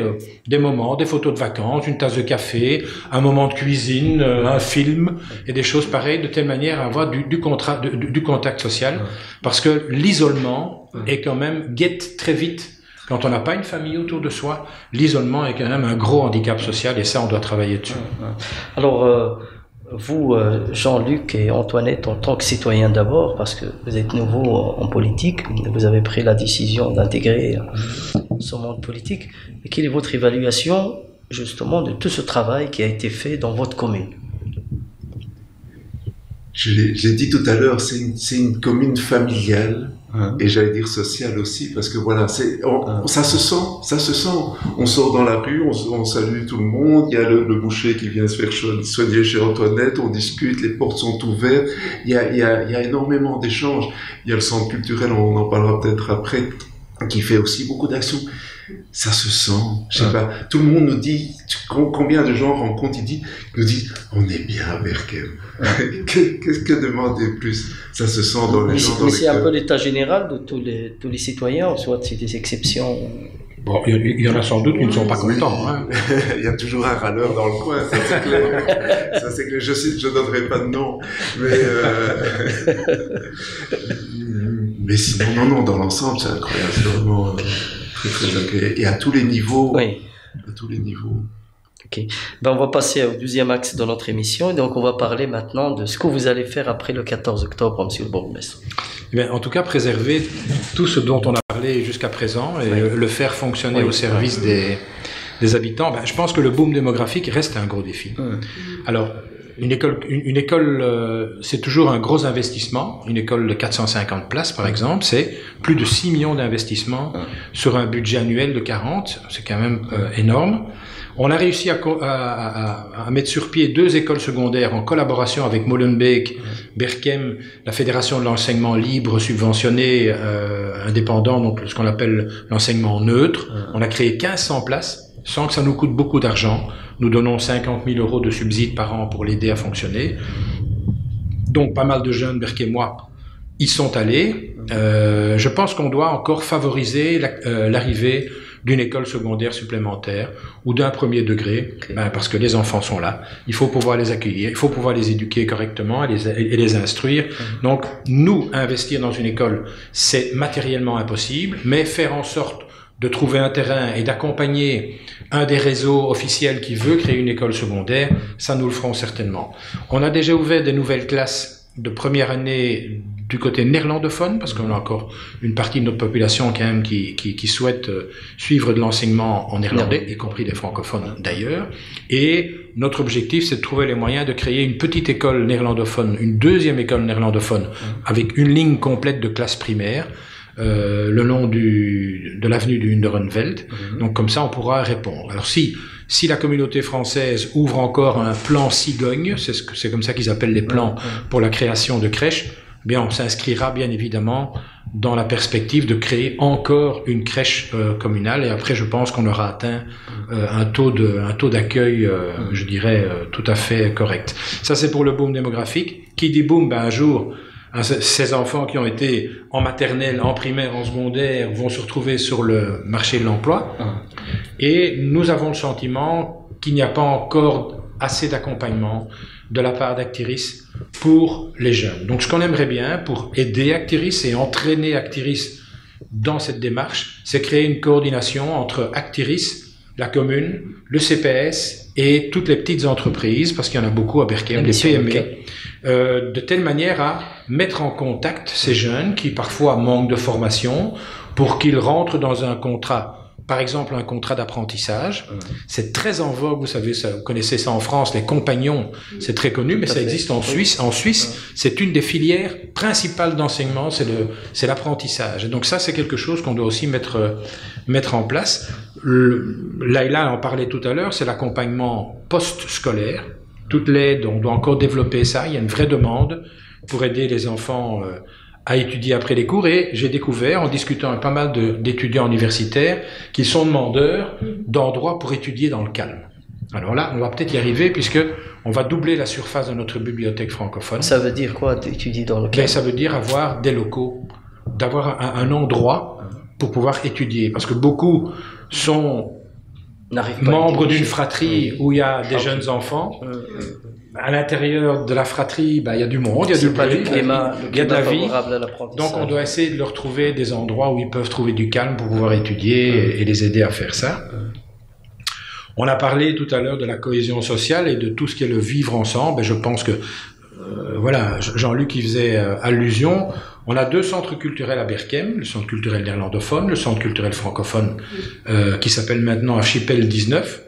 des moments, des photos de vacances, une tasse de café, un moment de cuisine, un film et des choses pareilles, de telle manière à avoir du contact social, parce que l'isolement est quand même guette très vite. Quand on n'a pas une famille autour de soi, l'isolement est quand même un gros handicap social, et ça, on doit travailler dessus. Alors, vous, Jean-Luc et Antoinette, en tant que citoyen d'abord, parce que vous êtes nouveau en politique, vous avez pris la décision d'intégrer ce monde politique. Et quelle est votre évaluation, justement, de tout ce travail qui a été fait dans votre commune? Je l'ai dit tout à l'heure, c'est une commune familiale, et j'allais dire sociale aussi, parce que voilà, ça se sent. On sort dans la rue, on salue tout le monde, il y a le boucher qui vient se faire soigner chez Antoinette, on discute, les portes sont ouvertes, il y a énormément d'échanges. Il y a le centre culturel, on en parlera peut-être après, qui fait aussi beaucoup d'actions. Ça se sent, je sais pas. Tout le monde nous dit, combien de gens rencontrent, nous disent, on est bien à Berchem. Que demander plus? Ça se sent dans les gens. Mais c'est un peu l'état général de tous les citoyens, soit c'est des exceptions. Bon, il y en a sans doute qui ne sont pas contents. Hein. Il y a toujours un râleur dans le coin, ça c'est clair. Ça c'est clair. Je donnerai pas de nom, mais sinon, non, dans l'ensemble, c'est incroyable, c'est vraiment très agréable. Et à tous les niveaux. Oui. À tous les niveaux. Ok. On va passer au deuxième axe de notre émission, et donc on va parler maintenant de ce que vous allez faire après le 14 octobre, monsieur le bourgmestre. Eh bien, en tout cas, préserver tout ce dont on a parlé jusqu'à présent et le faire fonctionner au service des habitants. Je pense que le boom démographique reste un gros défi. Alors, une école, c'est toujours un gros investissement. Une école de 450 places, par exemple, c'est plus de 6 millions d'investissements sur un budget annuel de 40. C'est quand même énorme. On a réussi à mettre sur pied 2 écoles secondaires en collaboration avec Molenbeek, Berchem, la Fédération de l'enseignement libre subventionné indépendant, donc ce qu'on appelle l'enseignement neutre. On a créé 1500 places sans que ça nous coûte beaucoup d'argent. Nous donnons 50 000 € de subsides par an pour l'aider à fonctionner. Donc pas mal de jeunes berchemois y sont allés. Je pense qu'on doit encore favoriser l'arrivée d'une école secondaire supplémentaire ou d'un premier degré, parce que les enfants sont là, il faut pouvoir les accueillir, il faut pouvoir les éduquer correctement et les instruire. Donc, nous, investir dans une école, c'est matériellement impossible, mais faire en sorte de trouver un terrain et d'accompagner un des réseaux officiels qui veut créer une école secondaire, ça nous le ferons certainement. On a déjà ouvert des nouvelles classes de première année du côté néerlandophone, parce qu'on a encore une partie de notre population quand même qui souhaite suivre de l'enseignement en néerlandais, y compris des francophones d'ailleurs. Et notre objectif, c'est de trouver les moyens de créer une petite école néerlandophone, une deuxième école néerlandophone, avec une ligne complète de classes primaires, le long de l'avenue du Hunderenveld. Donc comme ça, on pourra répondre. Alors si la communauté française ouvre encore un plan cigogne, c'est comme ça qu'ils appellent les plans pour la création de crèches, bien on s'inscrira bien évidemment dans la perspective de créer encore une crèche communale, et après je pense qu'on aura atteint un taux d'accueil, je dirais, tout à fait correct. Ça c'est pour le boom démographique. Qui dit boom, un jour, ces enfants qui ont été en maternelle, en primaire, en secondaire vont se retrouver sur le marché de l'emploi. Et nous avons le sentiment qu'il n'y a pas encore assez d'accompagnement de la part d'Actiris pour les jeunes. Donc ce qu'on aimerait bien pour aider Actiris et entraîner Actiris dans cette démarche, c'est créer une coordination entre Actiris, la commune, le CPS et toutes les petites entreprises, parce qu'il y en a beaucoup à Berchem, les PME, de telle manière à mettre en contact ces jeunes qui parfois manquent de formation pour qu'ils rentrent dans un contrat. Par exemple, un contrat d'apprentissage. C'est très en vogue, vous savez, vous connaissez ça en France, les compagnons, c'est très connu, mais ça existe en Suisse. En Suisse, c'est une des filières principales d'enseignement, c'est l'apprentissage. Et donc ça, c'est quelque chose qu'on doit aussi mettre en place. Laïla en parlait tout à l'heure, c'est l'accompagnement post-scolaire. Toute l'aide, on doit encore développer ça. Il y a une vraie demande pour aider les enfants à étudier après les cours, et j'ai découvert, en discutant avec pas mal d'étudiants universitaires, qu'ils sont demandeurs d'endroits pour étudier dans le calme. Alors là, on va peut-être y arriver, puisque on va doubler la surface de notre bibliothèque francophone. Ça veut dire quoi, étudier dans le calme? Ça veut dire avoir des locaux, d'avoir un endroit pour pouvoir étudier, parce que beaucoup sont membres d'une fratrie où il y a des jeunes enfants. À l'intérieur de la fratrie, il y a du monde, il y a du bruit, il y a de la vie. Donc on doit essayer de leur trouver des endroits où ils peuvent trouver du calme pour pouvoir étudier et les aider à faire ça. On a parlé tout à l'heure de la cohésion sociale et de tout ce qui est le vivre ensemble. Et je pense que, voilà, Jean-Luc y faisait allusion. On a 2 centres culturels à Berchem, le centre culturel néerlandophone, le centre culturel francophone, qui s'appelle maintenant Archipel 19.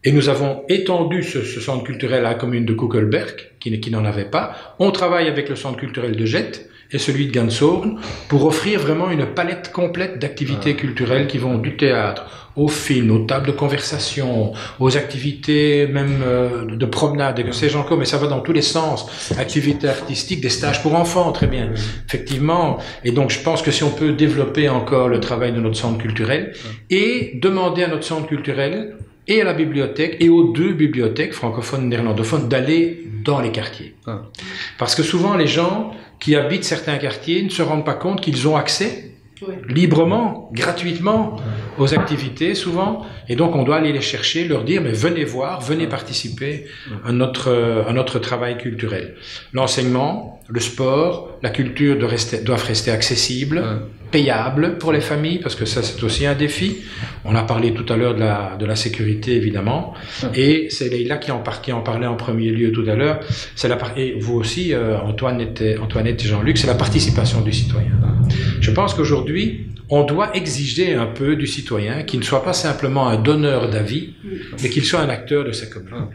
Et nous avons étendu ce centre culturel à la commune de Kuckelberg, qui n'en avait pas. On travaille avec le centre culturel de Jette et celui de Ganshorn pour offrir vraiment une palette complète d'activités culturelles qui vont du théâtre aux films, aux tables de conversation, aux activités même de promenade, et que sais-je encore, mais ça va dans tous les sens. Activités artistiques, des stages pour enfants, très bien, effectivement. Et donc je pense que si on peut développer encore le travail de notre centre culturel et demander à notre centre culturel et à la bibliothèque, et aux 2 bibliothèques francophones et néerlandophones, d'aller dans les quartiers. Parce que souvent, les gens qui habitent certains quartiers ne se rendent pas compte qu'ils ont accès librement, gratuitement, aux activités, souvent. Et donc, on doit aller les chercher, leur dire, mais venez voir, venez participer à notre travail culturel. L'enseignement, le sport, la culture doivent rester accessibles, payables pour les familles, parce que ça, c'est aussi un défi. On a parlé tout à l'heure de la sécurité, évidemment. Et c'est Leïla qui en parlait en premier lieu tout à l'heure. Et vous aussi, Antoinette et Jean-Luc, c'est la participation du citoyen. Je pense qu'aujourd'hui, on doit exiger un peu du citoyen qu'il ne soit pas simplement un donneur d'avis, mais qu'il soit un acteur de sa commune.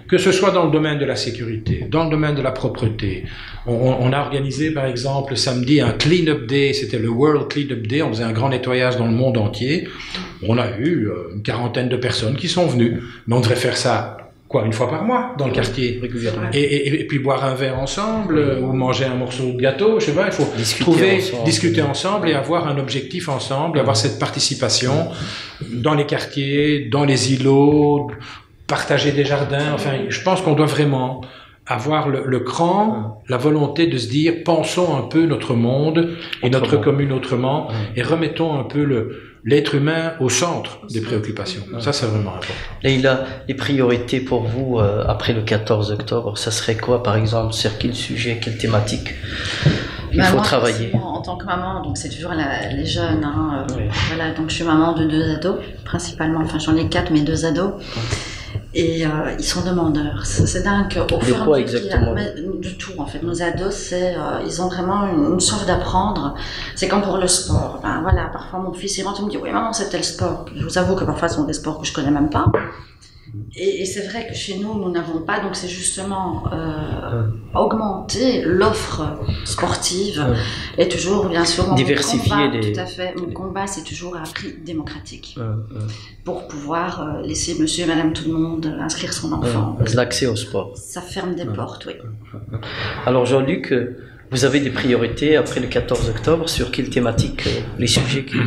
Que ce soit dans le domaine de la sécurité, dans le domaine de la propreté. On a organisé, par exemple, samedi, un clean-up day, c'était le World Clean-up Day, on faisait un grand nettoyage dans le monde entier. On a eu une 40aine de personnes qui sont venues, mais on devrait faire ça une fois par mois dans le quartier, régulièrement. Et puis boire un verre ensemble, ou manger un morceau de gâteau, je sais pas, il faut discuter ensemble et avoir un objectif ensemble, avoir cette participation dans les quartiers, dans les îlots, partager des jardins. Enfin, je pense qu'on doit vraiment avoir le cran, la volonté de se dire, pensons un peu notre monde et notre commune autrement, et remettons un peu l'être humain au centre des préoccupations. Ça, c'est vraiment important. Leïla, les priorités pour vous après le 14 octobre, ça serait quoi, par exemple? Sur quel sujet, quelle thématique il faut travailler? En tant que maman, donc c'est toujours les jeunes. Voilà, donc je suis maman de 2 ados, principalement. Enfin, j'en ai 4, mais 2 ados. Et ils sont demandeurs. C'est dingue. Au fur et à mesure exactement? De tout, en fait. Nos ados, ils ont vraiment une soif d'apprendre. C'est comme pour le sport. Ben, voilà, parfois mon fils il rentre et me dit oui maman, c'est tel sport. Je vous avoue que parfois ce sont des sports que je connais même pas. Et c'est vrai que chez nous n'avons pas, donc c'est justement augmenter l'offre sportive et toujours, bien sûr, diversifier tout à fait. Mon combat, c'est toujours à prix démocratique pour pouvoir laisser monsieur et madame tout le monde inscrire son enfant. L'accès au sport. Ça ferme des portes, oui. Alors Jean-Luc, vous avez des priorités après le 14 octobre sur quelle thématique, les sujets qui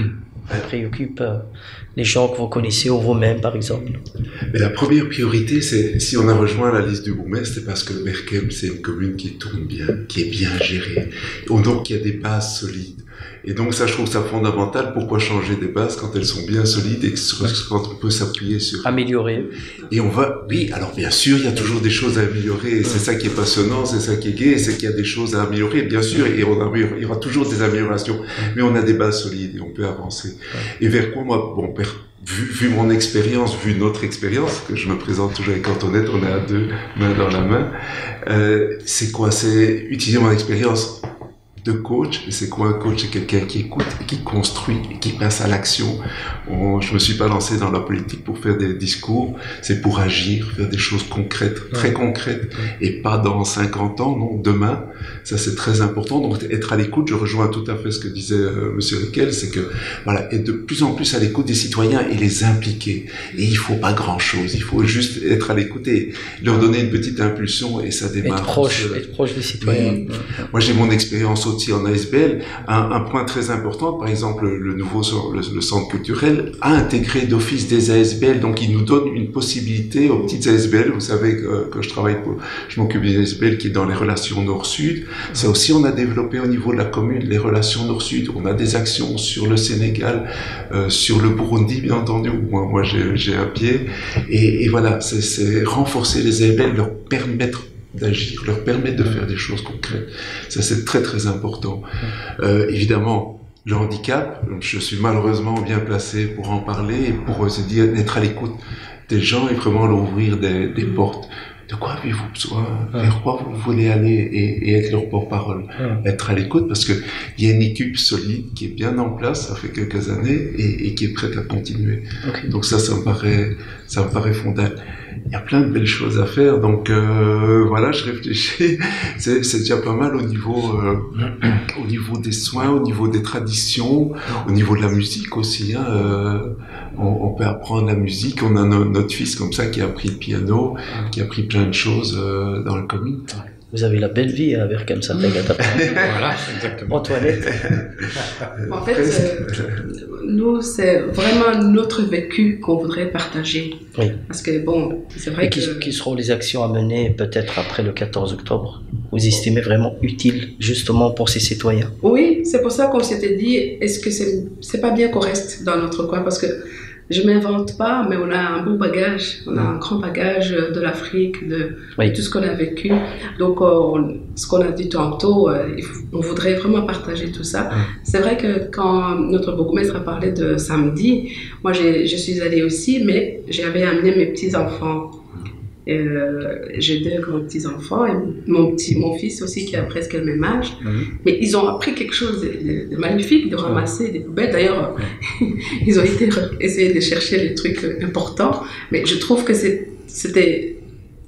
préoccupent les gens que vous connaissez ou vous-même, par exemple? Mais la première priorité, c'est, si on a rejoint la liste du bourgmestre, c'est parce que Berchem, c'est une commune qui tourne bien, qui est bien gérée, donc qui a des bases solides. Et donc ça, je trouve ça fondamental. Pourquoi changer des bases quand elles sont bien solides et quand on peut s'appuyer sur... Améliorer. Et on va... Oui, alors bien sûr, il y a toujours des choses à améliorer. Et c'est ça qui est passionnant, c'est ça qui est gai, c'est qu'il y a des choses à améliorer, bien sûr, et il y aura toujours des améliorations. Mais on a des bases solides et on peut avancer. Et vers quoi, moi, bon, vu mon expérience, vu notre expérience, que je me présente toujours avec Antoinette, on est à 2 mains dans la main, c'est quoi? C'est utiliser mon expérience de coach. Et c'est quoi un coach? C'est quelqu'un qui écoute, qui construit, qui passe à l'action. Je me suis pas lancé dans la politique pour faire des discours, c'est pour agir, faire des choses concrètes, très concrètes, et pas dans 50 ans, non, demain. Ça, c'est très important. Donc, être à l'écoute, je rejoins tout à fait ce que disait Monsieur Riquel, c'est que, voilà, être de plus en plus à l'écoute des citoyens et les impliquer. Et il faut pas grand chose, il faut juste être à l'écoute et leur donner une petite impulsion, et ça démarre. Être proche des citoyens. Moi, j'ai mon expérience aussi en ASBL. Un point très important, par exemple, le centre culturel a intégré d'office des ASBL, donc il nous donne une possibilité aux petites ASBL. Vous savez que je m'occupe d'une ASBL qui est dans les relations Nord-Sud. Ça aussi, on a développé au niveau de la commune les relations Nord-Sud. On a des actions sur le Sénégal, sur le Burundi, bien entendu, où moi j'ai un pied. Et voilà, c'est renforcer les ASBL, leur permettre d'agir, leur permettre de faire des choses concrètes. Ça, c'est très très important. Évidemment, le handicap, je suis malheureusement bien placé pour en parler et pour se dire, être à l'écoute des gens et vraiment leur ouvrir des portes. De quoi avez-vous besoin? Vers quoi vous voulez aller et être leur porte-parole? Être à l'écoute, parce que il y a une équipe solide qui est bien en place, ça fait quelques années, et qui est prête à continuer. Donc ça me paraît fondamental. Il y a plein de belles choses à faire, donc voilà, je réfléchis. C'est déjà pas mal au niveau des soins, au niveau des traditions, au niveau de la musique aussi. On peut apprendre la musique. On a notre fils comme ça qui a appris le piano, qui a appris plein de choses dans la commune. Vous avez la belle vie à Berchem Saint-Agathe. Voilà, exactement. Antoinette. En fait, nous, c'est vraiment notre vécu qu'on voudrait partager. Oui. Parce que, bon, c'est vrai que... Qui seront les actions à mener peut-être après le 14 octobre? Vous estimez vraiment utile, justement, pour ces citoyens? Oui, c'est pour ça qu'on s'était dit, est-ce que c'est pas bien qu'on reste dans notre coin? Parce que je m'invente pas, mais on a un beau bagage, on a un grand bagage de l'Afrique, de tout ce qu'on a vécu. Donc, ce qu'on a dit tantôt, on voudrait vraiment partager tout ça. C'est vrai que quand notre bourgmestre a parlé de samedi, moi je suis allée aussi, mais j'avais amené mes petits-enfants. J'ai 2 grands petits-enfants et mon fils aussi qui a presque le même âge. Mais ils ont appris quelque chose de magnifique, de ramasser des poubelles. D'ailleurs, ils ont essayé de chercher les trucs importants. Mais je trouve que c'était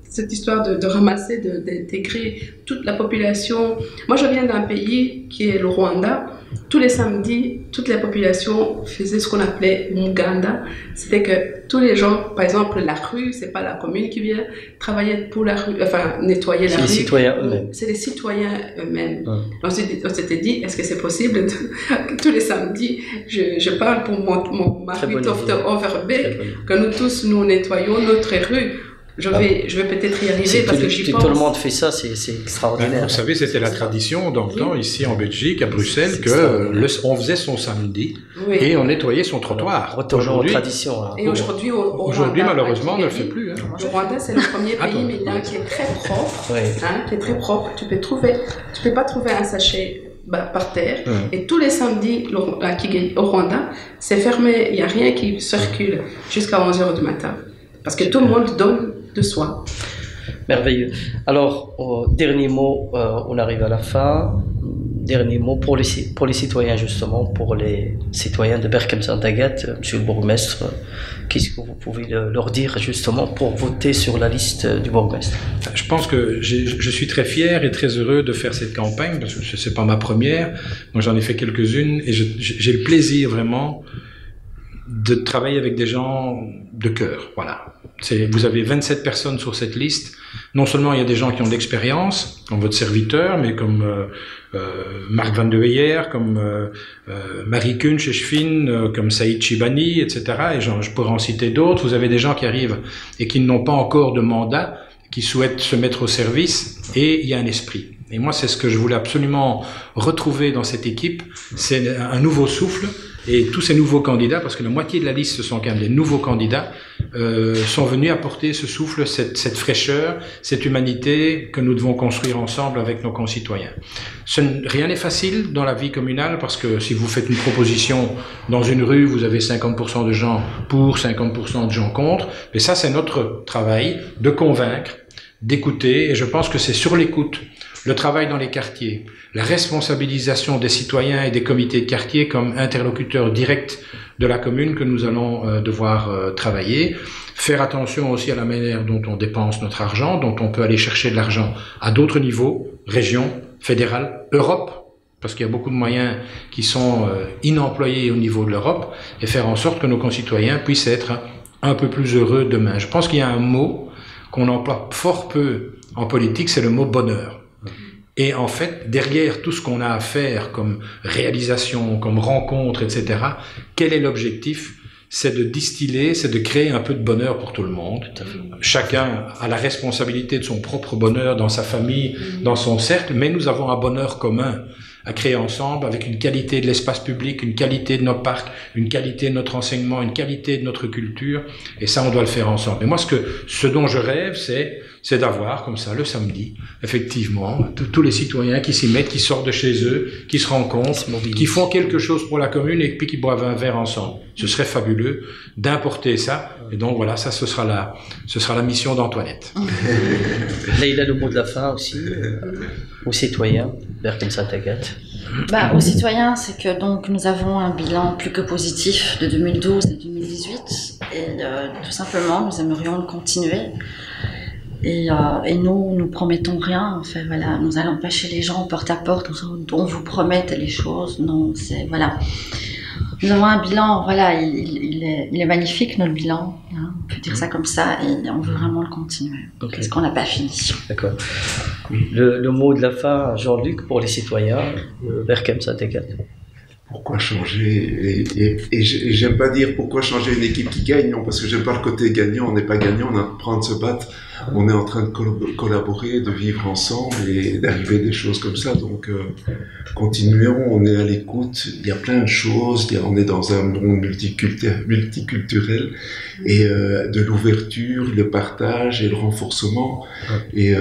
cette histoire de ramasser, d'intégrer toute la population. Moi, je viens d'un pays qui est le Rwanda. Tous les samedis, toute la population faisait ce qu'on appelait Muganda. C'était que tous les gens, par exemple, la rue, c'est pas la commune qui vient travailler pour la rue, enfin nettoyer la rue. C'est les citoyens eux-mêmes. C'est les citoyens eux-mêmes. On s'était dit, est-ce que c'est possible que tous les samedis, je parle pour mon mari Dr. Overbeek, que nous tous, nous nettoyons notre rue. je vais peut-être y arriver parce que j'y pense. Tout le monde fait ça, c'est extraordinaire. Vous savez, c'était la tradition dans le temps, ici en Belgique, à Bruxelles, qu'on faisait son samedi et on nettoyait son trottoir. Retournons aux traditions. Et aujourd'hui, malheureusement, on ne le fait plus. Le Rwanda, c'est le premier pays maintenant qui est très propre. Qui est très propre. Tu peux pas trouver un sachet par terre. Et tous les samedis au Rwanda, c'est fermé. Il n'y a rien qui circule jusqu'à 11h du matin. Parce que tout le monde donne de soi. Merveilleux. Alors, dernier mot, on arrive à la fin. Dernier mot pour les citoyens, justement, pour les citoyens de Berchem-Saint-Agathe, monsieur le bourgmestre, qu'est-ce que vous pouvez leur dire, justement, pour voter sur la liste du bourgmestre? Je pense que je suis très fier et très heureux de faire cette campagne, parce que ce n'est pas ma première. Moi, j'en ai fait quelques-unes et j'ai le plaisir, vraiment, de travailler avec des gens de cœur. Voilà. Vous avez 27 personnes sur cette liste. Non seulement il y a des gens qui ont de l'expérience, comme votre serviteur, mais comme Marc Van de Weyer, comme Marie Kunch-Eschfin, comme Saïd Chibani, etc. Et je pourrais en citer d'autres. Vous avez des gens qui arrivent et qui n'ont pas encore de mandat, qui souhaitent se mettre au service, et il y a un esprit. Et moi, c'est ce que je voulais absolument retrouver dans cette équipe, c'est un nouveau souffle. Et tous ces nouveaux candidats, parce que la moitié de la liste, ce sont quand même des nouveaux candidats, sont venus apporter ce souffle, cette fraîcheur, cette humanité que nous devons construire ensemble avec nos concitoyens. Rien n'est facile dans la vie communale, parce que si vous faites une proposition dans une rue, vous avez 50% de gens pour, 50% de gens contre. Mais ça, c'est notre travail de convaincre, d'écouter, et je pense que c'est sur l'écoute, le travail dans les quartiers, la responsabilisation des citoyens et des comités de quartier comme interlocuteurs directs de la commune que nous allons devoir travailler. Faire attention aussi à la manière dont on dépense notre argent, dont on peut aller chercher de l'argent à d'autres niveaux, région, fédérale, Europe, parce qu'il y a beaucoup de moyens qui sont inemployés au niveau de l'Europe, et faire en sorte que nos concitoyens puissent être un peu plus heureux demain. Je pense qu'il y a un mot qu'on emploie fort peu en politique, c'est le mot bonheur. Et en fait, derrière tout ce qu'on a à faire comme réalisation, comme rencontre, etc., quel est l'objectif? C'est de distiller, c'est de créer un peu de bonheur pour tout le monde. Chacun a la responsabilité de son propre bonheur dans sa famille, dans son cercle, mais nous avons un bonheur commun à créer ensemble avec une qualité de l'espace public, une qualité de nos parcs, une qualité de notre enseignement, une qualité de notre culture, et ça, on doit le faire ensemble. Et moi, ce dont je rêve, c'est d'avoir, comme ça, le samedi, effectivement, tous les citoyens qui s'y mettent, qui sortent de chez eux, qui se rencontrent, qui font quelque chose pour la commune et puis qui boivent un verre ensemble. Ce serait fabuleux d'importer ça. Et donc, voilà, ça, ce sera la mission d'Antoinette. Là, il a le mot de la fin aussi, aux citoyens, Berchem-Saint-Agathe. Aux citoyens, c'est que donc nous avons un bilan plus que positif de 2012 et 2018. Et tout simplement, nous aimerions le continuer. Et nous promettons rien. Enfin, voilà, nous allons pas chez les gens porte à porte, on vous promet les choses. Non, c'est voilà. Nous avons un bilan, voilà, il est magnifique notre bilan, hein, on peut dire ça comme ça, et on veut vraiment le continuer, parce qu'on n'a pas fini. D'accord. Le mot de la fin, Jean-Luc, pour les citoyens, Berchem-Saint-Agathe. Pourquoi changer et j'aime pas dire pourquoi changer une équipe qui gagne, non, parce que j'aime pas le côté gagnant, on n'est pas gagnant, on est en train de se battre, on est en train de collaborer, de vivre ensemble et d'arriver des choses comme ça, donc continuons, on est à l'écoute, il y a plein de choses, on est dans un monde multiculturel et de l'ouverture, le partage et le renforcement et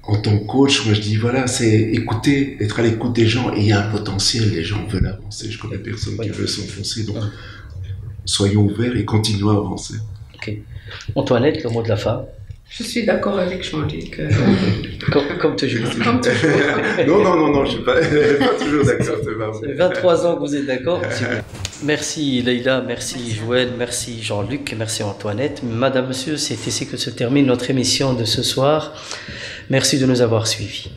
en tant que coach, moi je dis voilà, c'est écouter, être à l'écoute des gens, et il y a un potentiel, les gens veulent avancer, je connais personne qui veut s'enfoncer, donc soyons ouverts et continuons à avancer. Ok. Antoinette, le mot de la fin. Je suis d'accord avec Jean-Luc. Comme toujours. Comme toujours. Non, je suis pas toujours d'accord. Ça fait 23 ans que vous êtes d'accord. Merci Leïla, merci Joël, merci Jean-Luc, merci Antoinette. Madame, Monsieur, c'est ici que se termine notre émission de ce soir. Merci de nous avoir suivis.